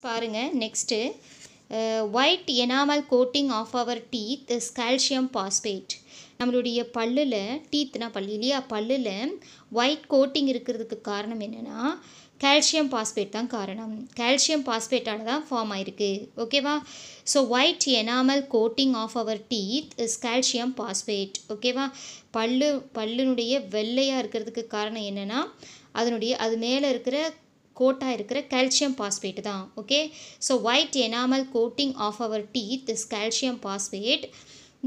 பாருங்க next white enamel coating of our teeth is calcium phosphate. நம்மளுடைய பல்லில் டீத்னா பல்லு இல்லையா, பல்லில் ஒயிட் கோட்டிங் இருக்கிறதுக்கு காரணம் என்னென்னா கால்சியம் பாஸ்பேட் தான் காரணம். கால்சியம் பாஸ்பேட்டால் தான் ஃபார்ம் ஆயிருக்கு. ஓகேவா? So white enamel coating of our teeth is calcium phosphate. ஓகேவா? பல்லுனுடைய வெள்ளையாக இருக்கிறதுக்கு காரணம் என்னென்னா அது மேலே இருக்கிற கோட்டாக இருக்கிற கால்சியம் பாஸ்பேட் தான். Okay, so white enamel coating of our teeth is calcium phosphate.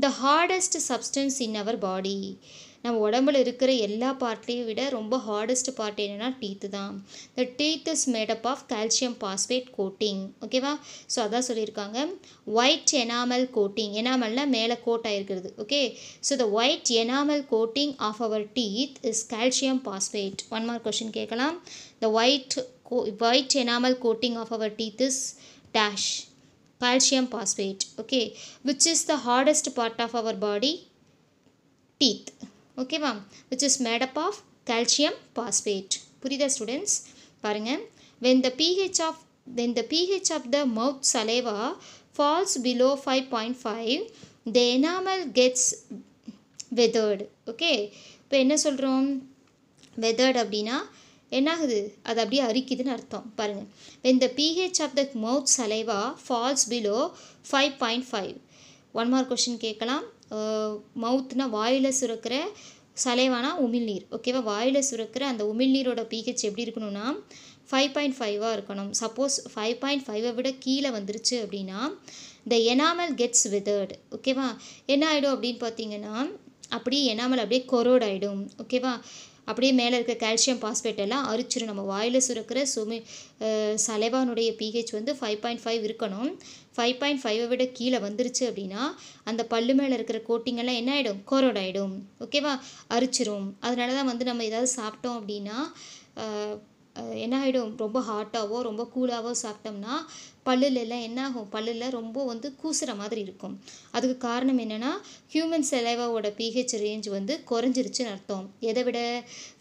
The hardest substance in our body. நம்ம உடம்புல இருக்கிற எல்லா பார்ட்லேயும் விட ரொம்ப ஹார்டஸ்ட் பார்ட் என்னென்னா டீத்து தான். The teeth is made up of calcium phosphate coating. ஓகேவா? ஸோ அதான் சொல்லியிருக்காங்க ஒயிட் எனாமல் கோட்டிங். எனாமல்னால் மேலே கோட்டாக இருக்கிறது. Okay, so the white enamel coating of our teeth is calcium phosphate. One mark question கேட்கலாம். The white enamel coating of our teeth is dash calcium phosphate. Okay, which is the hardest part of our body? Teeth. Okay ma'am, which is made up of calcium phosphate. புரியுதா students? பாருங்க, when the pH of the mouth saliva falls below 5.5, the enamel gets weathered. Okay, இப்போ என்ன சொல்கிறோம்? weathered அப்படின்னா என்னாகுது? அது அப்படியே அரிக்குதுன்னு அர்த்தம். பாருங்கள், when the pH of the mouth saliva falls below 5.5. One mark question கேட்கலாம். மவுத்னா வாயில் சுரக்கிற, சலைவானா உமிழ்நீர். ஓகேவா? வாயில் சுரக்கிற அந்த உமிழ்நீரோட pH எப்படி இருக்கணும்னா 5.5 இருக்கணும். சப்போஸ் 5.5 விட கீழே வந்துருச்சு அப்படின்னா the enamel gets withered. ஓகேவா? என்ன ஆகிடும் அப்படின்னு பார்த்தீங்கன்னா அப்படியே எனாமல் அப்படியே கொரோட் ஆகிடும். ஓகேவா? அப்படியே மேலே இருக்க கால்சியம் பாஸ்பேட் எல்லாம் அரிச்சிடும். நம்ம வாயில் சுரக்கிற சலைவானுடைய pH வந்து 5.5 இருக்கணும். 5.5 விட கீழே வந்துருச்சு அப்படின்னா அந்த பல்லு மேலே இருக்கிற கோட்டிங்கெல்லாம் என்ன ஆகிடும்? கொரோட் ஆகிடும். ஓகேவா? அரிச்சிரும். அதனால தான் வந்து நம்ம ஏதாவது சாப்பிட்டோம் அப்படின்னா என்ன ஆகிடும்? ரொம்ப ஹாட்டாவோ ரொம்ப கூலாவோ சாப்பிட்டோம்னா பல்லுலெல்லாம் என்ன ஆகும்? பல்லில் ரொம்ப வந்து கூசுகிற மாதிரி இருக்கும். அதுக்கு காரணம் என்னென்னா ஹியூமன் செலைவாவோட pH ரேஞ்ச் வந்து குறைஞ்சிருச்சுன்னு அர்த்தம். எதை விட?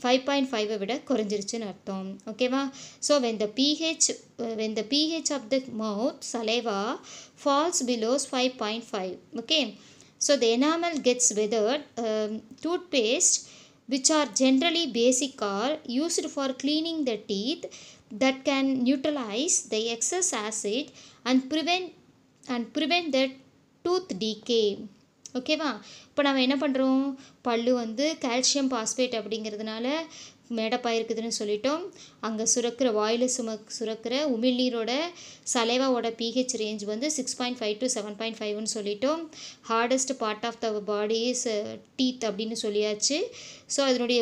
5.5 விட குறைஞ்சிருச்சுன்னு அர்த்தம். ஓகேவா? So when the pH of the mouth saliva falls below 5.5. okay, so the enamel gets weathered. Toothpaste which are generally basic are used for cleaning the teeth that can neutralize the excess acid and prevent the tooth decay. ஓகேவா? இப்போ நம்ம என்ன பண்ணுறோம்? பல்லு வந்து calcium phosphate அப்படிங்கிறதுனால மேடப்பாக இருக்குதுன்னு சொல்லிட்டோம். அங்கே வாயில் சுரக்கிற உமிழ்நீரோட சலைவாவோட pH ரேஞ்ச் வந்து 6.5 to 7.5ன்னு சொல்லிட்டோம். Hardest part of the body is teeth அப்படின்னு சொல்லியாச்சு. ஸோ அதனுடைய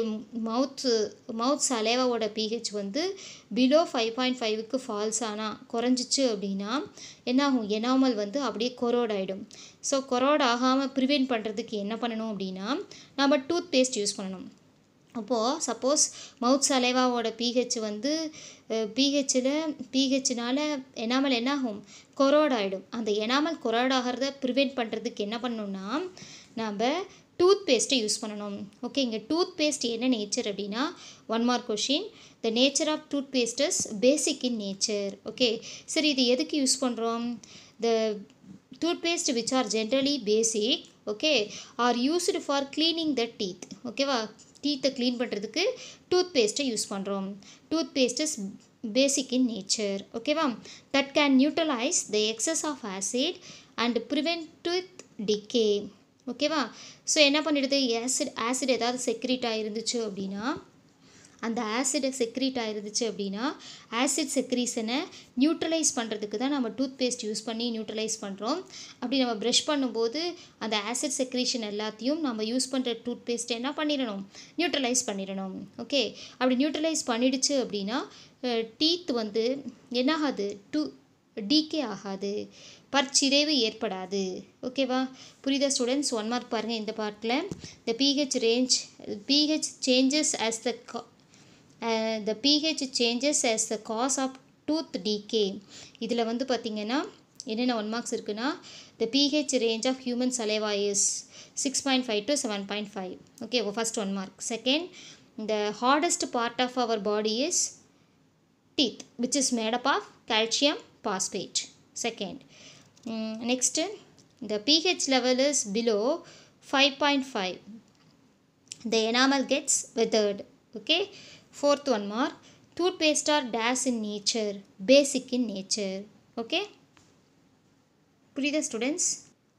மவுத் சலைவாவோட pH வந்து பிலோ 5.5க்கு ஃபால்ஸ் ஆனால் குறைஞ்சிச்சு அப்படின்னா என்னாகும்? எனாமல் வந்து அப்படியே கொரோட் ஆகிடும். ஸோ கொரோட் ஆகாமல் ப்ரிவென்ட் பண்ணுறதுக்கு என்ன பண்ணணும் அப்படின்னா நம்ம டூத் பேஸ்ட் யூஸ் பண்ணணும். அப்போது சப்போஸ் மவுத் சலைவாவோட pH வந்து pHனால எனாமல் என்னாகும்? கொரோட் ஆகிடும். அந்த எனாமல் கொரோட் ஆகிறத ப்ரிவென்ட் பண்ணுறதுக்கு என்ன பண்ணணும்னா நம்ம டூத் பேஸ்ட்டை யூஸ் பண்ணணும். ஓகே, இங்கே டூத் பேஸ்ட் என்ன நேச்சர் அப்படின்னா one mark question. The nature of toothpaste is basic in nature. Okay, சரி, இது எதுக்கு யூஸ் பண்ணுறோம்? த toothpaste which are generally basic, okay, are used for cleaning the teeth. ஓகேவா? டீத்தை க்ளீன் பண்ணுறதுக்கு டூத் பேஸ்ட்டை யூஸ் பண்ணுறோம். Toothpaste is basic in nature. ஓகேவா? That can neutralise the excess of acid and prevent tooth decay. ஓகேவா? So என்ன பண்ணிடுது? Acid ஏதாவது செக்ரீட் ஆகிருந்துச்சு அப்படின்னா அந்த ஆசிட் செக்ரீஷனை நியூட்ரலைஸ் பண்ணுறதுக்கு தான் நம்ம டூத் பேஸ்ட் யூஸ் பண்ணி நியூட்ரலைஸ் பண்ணுறோம். அப்படி நம்ம ப்ரஷ் பண்ணும்போது அந்த ஆசிட் செக்ரீஷன் எல்லாத்தையும் நம்ம யூஸ் பண்ணுற டூத் பேஸ்ட்டை என்ன பண்ணிடணும்? நியூட்ரலைஸ் பண்ணிடணும். ஓகே, அப்படி நியூட்ரலைஸ் பண்ணிடுச்சு அப்படின்னா டீத் வந்து என்னாகாது? டீகே ஆகாது, பற்சிதைவு ஏற்படாது. ஓகேவா? புரியுதா ஸ்டூடெண்ட்ஸ்? ஒன் மார்க் பாருங்கள். இந்த பார்ட்டில் the pH changes as the cause of tooth decay. இதில் வந்து பார்த்திங்கன்னா என்னென்ன ஒன் மார்க்ஸ் இருக்குன்னா the pH range of human saliva is 6.5 to 7.5. okay, first 1 mark. Second, the hardest part of our body is teeth, which is made up of calcium phosphate. Second. Next, the pH level is below 5.5. The enamel gets weathered. Okay. Fourth one more. Toothpaste are dash in nature, basic in nature. Okay. புரியுதா students?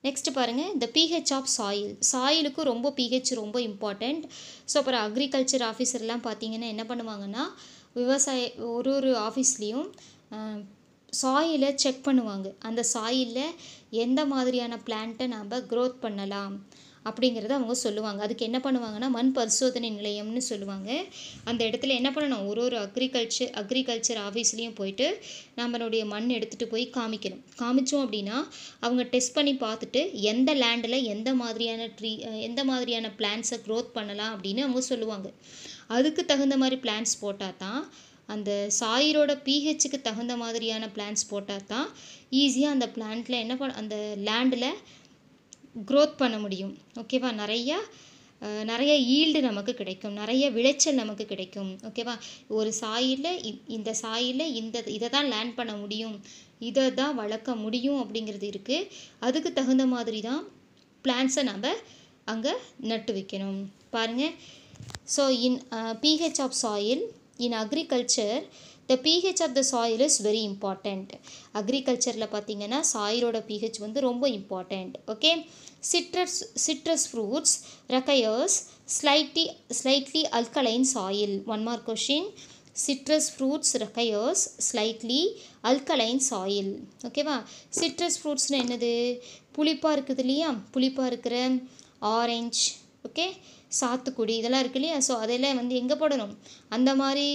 Next பாருங்கள், இந்த pH of soil. சாயிலுக்கு ரொம்ப pH ரொம்ப important. So அப்புறம் agriculture ஆஃபீஸர்லாம் பார்த்தீங்கன்னா என்ன பண்ணுவாங்கன்னா, ஒரு ஆஃபீஸ்லேயும் சாயிலை செக் பண்ணுவாங்க. அந்த சாயிலில் எந்த மாதிரியான பிளான்ட்டை நாம் க்ரோத் பண்ணலாம் அப்படிங்கிறத அவங்க சொல்லுவாங்க. அதுக்கு என்ன பண்ணுவாங்கன்னா, மண் பரிசோதனை நிலையம்னு சொல்லுவாங்க. அந்த இடத்துல என்ன பண்ணணும், ஒரு அக்ரிகல்ச்சர் ஆஃபீஸ்லேயும் போயிட்டு நம்மளுடைய மண் எடுத்துகிட்டு போய் காமிக்கணும். காமிச்சோம் அப்படின்னா அவங்க டெஸ்ட் பண்ணி பார்த்துட்டு எந்த லேண்டில் எந்த மாதிரியான பிளான்ட்ஸை க்ரோத் பண்ணலாம் அப்படின்னு அவங்க சொல்லுவாங்க. அதுக்கு தகுந்த மாதிரி பிளான்ட்ஸ் போட்டால் தான், அந்த சாயிலோட பிஹெச்சுக்கு தகுந்த மாதிரியான பிளான்ட்ஸ் போட்டால் தான் ஈஸியாக அந்த பிளான்ட்டில் அந்த லேண்டில் க்ரோத் பண்ண முடியும். ஓகேவா? நிறைய ஈல்டு நமக்கு கிடைக்கும், நிறைய விளைச்சல் நமக்கு கிடைக்கும். ஓகேவா? ஒரு சாயிலில் இந்த சாயிலில் இதை தான் லேண்ட் பண்ண முடியும், இதை தான் வளர்க்க முடியும் அப்படிங்கிறது இருக்குது. அதுக்கு தகுந்த மாதிரி தான் பிளான்ட்ஸை நம்ம அங்கே நட்டு வைக்கணும். பாருங்கள், so in pH of soil in agriculture, the pH of the soil is very important. அக்ரிகல்ச்சரில் பார்த்தீங்கன்னா சாயிலோட pH வந்து ரொம்ப important. Okay. Citrus fruits requires slightly alkaline soil. One more question. Citrus fruits requires slightly alkaline soil. ஓகேவா? Citrus ஃப்ரூட்ஸ்னால் என்னது? புளிப்பாக இருக்குது இல்லையா? புளிப்பாக இருக்கிற ஆரஞ்சு, ஓகே, சாத்துக்குடி இதெல்லாம் இருக்கு இல்லையா? ஸோ அதெல்லாம் வந்து எங்கே போடணும்? அந்த மாதிரி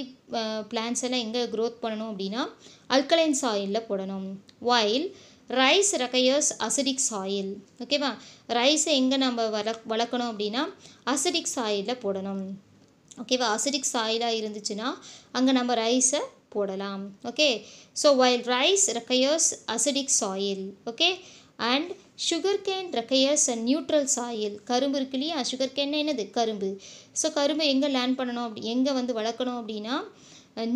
பிளான்ஸ் எல்லாம் எங்கே க்ரோத் பண்ணணும் அப்படின்னா அல்கலைன் சாயிலில் போடணும். While rice requires acidic soil. ஓகேவா? ரைஸை எங்கே நம்ம வளர்க்கணும் அப்படின்னா அசிடிக் சாயிலில் போடணும். ஓகேவா? அசிடிக் சாயிலாக இருந்துச்சுன்னா அங்கே நம்ம ரைஸை போடலாம். Okay. So while rice requires acidic soil. Okay. And sugar cane requires a neutral soil. கரும்பு இருக்கு இல்லையா? சுகர் கேன் என்னது? கரும்பு. ஸோ கரும்பு எங்கே லேண்ட் பண்ணணும், எங்கே வந்து வளர்க்கணும் அப்படின்னா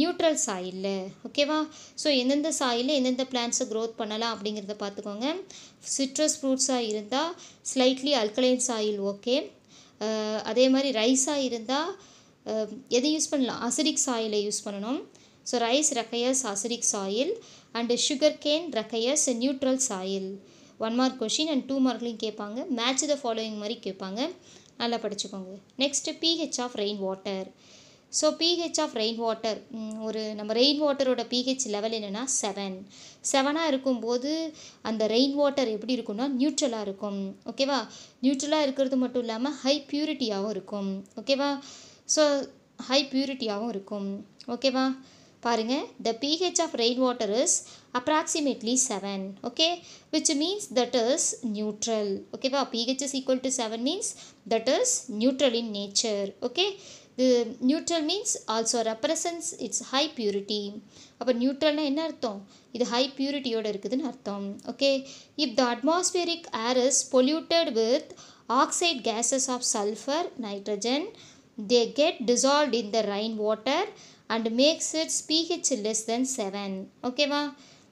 நியூட்ரல் சாயிலில். ஓகேவா? ஸோ எந்தெந்த சாயிலில் எந்தெந்த பிளான்ட்ஸை க்ரோத் பண்ணலாம் அப்படிங்கிறத பார்த்துக்கோங்க. சிட்ரஸ் ஃப்ரூட்ஸாக இருந்தால் ஸ்லைட்லி அல்கலைன் சாயில் ஓகே. அதே மாதிரி ரைஸாக இருந்தால் எதை யூஸ் பண்ணலாம்? அசிடிக் சாயிலை யூஸ் பண்ணணும். So rice requires acidic soil and sugar cane requires a neutral soil. 1 mark question and 2 மார்க்லையும் கேட்பாங்க. மேட்ச் த ஃபாலோயிங் மாதிரி கேட்பாங்க, நல்லா படிச்சுக்கோங்க. Next pH of rain water. So pH of rain water, நம்ம ரெயின் வாட்டரோட pH லெவல் என்னென்னா 7 இருக்கும்போது அந்த ரெயின் வாட்டர் எப்படி இருக்கும்னா நியூட்ரலாக இருக்கும். ஓகேவா? நியூட்ரலாக இருக்கிறது மட்டும் இல்லாமல் ஹை பியூரிட்டியாகவும் இருக்கும். ஓகேவா? ஸோ ஹை பியூரிட்டியாகவும் இருக்கும். ஓகேவா? பாருங்கள், the pH of rainwater is approximately 7. Okay, which means that is neutral. Okay, pH is equal to 7 means that is neutral in nature. Okay, the neutral means also represents its high purity. அப்போ நியூட்ரல்னா என்ன அர்த்தம்? இது high பியூரிட்டியோட இருக்குதுன்னு அர்த்தம். Okay. if the atmospheric air is polluted with oxide gases of sulfur, nitrogen, they get dissolved in the rainwater and makes its pH less than 7. ஓகேவா?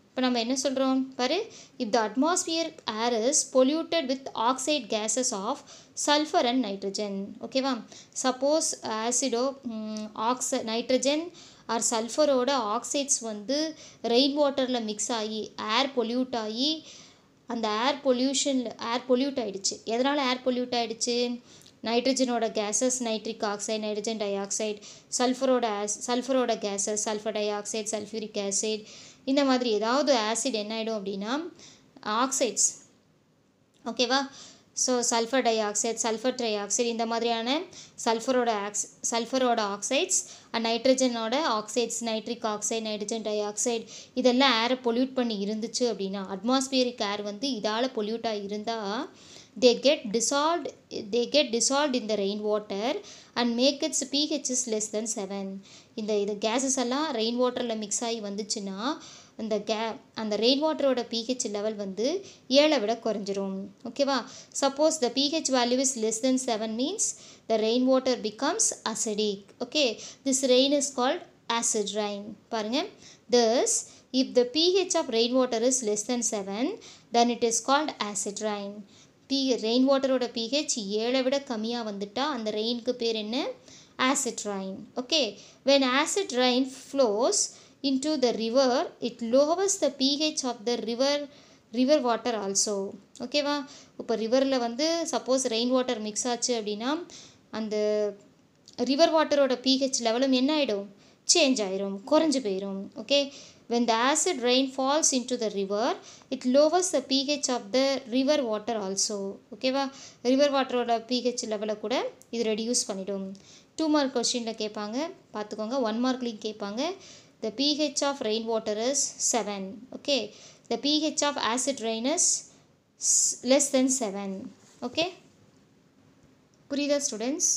இப்போ நம்ம என்ன சொல்கிறோம் பாரு, if the atmosphere air is polluted with oxide gases of sulfur and nitrogen. ஓகேவா? Suppose ஆசிடோ nitrogen R சல்ஃபரோட oxides வந்து rain வாட்டரில் mix ஆகி ஏர் பொல்யூட் ஆகி அந்த ஏர் பொல்யூட் ஆகிடுச்சு. எதனால் ஏர் பொல்யூட் ஆகிடுச்சு? நைட்ரஜனோட gases nitric oxide, nitrogen dioxide, சல்ஃபரோட gases sulphur dioxide, sulphuric acid, இந்த மாதிரி ஏதாவது ஆசிட் என்ன ஆகிடும் அப்படின்னா ஆக்சைட்ஸ். ஓகேவா? So sulphur dioxide, sulphur trioxide, இந்த மாதிரியான சல்ஃபரோட ஆக்சைட்ஸ் அண்ட் நைட்ரஜனோட oxides nitric oxide, nitrogen dioxide, இதெல்லாம் ஏரை பொல்யூட் பண்ணி இருந்துச்சு அப்படின்னா அட்மாஸ்பியரிக் ஏர் வந்து இதால் பொல்யூட்டாக இருந்தால் they get dissolved in the rainwater and make its pH is less than 7. இந்த கேஸஸ் எல்லாம் ரெயின் வாட்டரில் மிக்ஸ் ஆகி வந்துச்சுன்னா அந்த ரெயின் வாட்டரோட pH லெவல் வந்து 7 விட குறைஞ்சிரும். ஓகேவா? Suppose the pH value is less than 7 means the rainwater becomes acidic. Okay, this rain is called acid rain. பாருங்க, thus If the pH of rainwater is less than 7, then it is called acid rain. ரெயின்வாட்டரோட pH 7 விட கம்மியாக வந்துட்டா அந்த ரெயினுக்கு பேர் என்ன? Acid rain. Okay, when acid rain flows into the river, it lowers the pH of the river water also. ஓகேவா? இப்போ ரிவரில் வந்து suppose rain water mix ஆச்சு அப்படின்னா அந்த ரிவர் வாட்டரோட pH லெவலும் என்ன ஆகிடும்? சேஞ்ச் ஆயிரும், குறைஞ்சு போயிடும். Okay, when the acid rain falls into the river, it lowers the pH of the river water also. ஓகேவா? ரிவர் வாட்டரோட pH லெவலை கூட இது ரெடியூஸ் பண்ணிடும். 2 மார்க் கொஸ்டினில் கேட்பாங்க, பார்த்துக்கோங்க. 1 மார்க்லேயும் கேட்பாங்க. The pH of rainwater is 7. Okay, the pH of acid rain is less than 7. Okay, புரியுதா ஸ்டூடெண்ட்ஸ்?